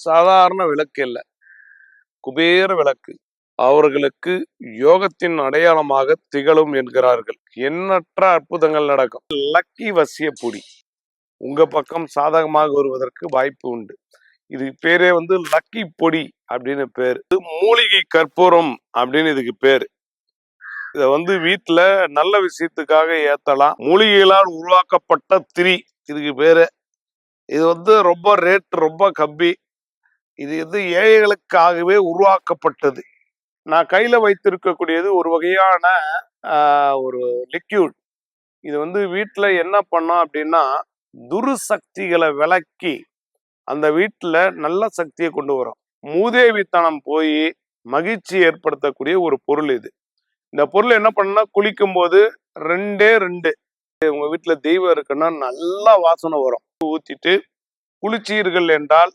சாதாரண விளக்கு இல்ல, குபேர விளக்கு. அவர்களுக்கு யோகத்தின் அடையாளமாக திகழும் என்கிறார்கள். எண்ணற்ற அற்புதங்கள் நடக்கும். லக்கி வசிய பொடி உங்க பக்கம் சாதகமாக வருவதற்கு வாய்ப்பு உண்டு. இது பேரே லக்கி பொடி அப்படின்னு பேரு. மூலிகை கற்பூரம் அப்படின்னு இதுக்கு பேரு. இத வீட்டுல நல்ல விஷயத்துக்காக ஏத்தலாம். மூலிகைகளால் உருவாக்கப்பட்ட திரி இதுக்கு பேரு. இது ரொம்ப ரேட் ரொம்ப கம்மி. இது ஏழைகளுக்காகவே உருவாக்கப்பட்டது. நான் கையில வைத்திருக்கக்கூடியது ஒரு வகையான ஒரு லிக்யூட். இது வீட்டுல என்ன பண்ணோம் அப்படின்னா, துருசக்திகளை விலக்கி அந்த வீட்டுல நல்ல சக்தியை கொண்டு வரும். மூதேவித்தனம் போய் மகிழ்ச்சி ஏற்படுத்தக்கூடிய ஒரு பொருள் இது. இந்த பொருள் என்ன பண்ணா, குளிக்கும் போது 2 உங்க வீட்டுல தெய்வம் இருக்குன்னா நல்லா வாசனை வரும். ஊத்திட்டு குளிச்சீர்கள் என்றால்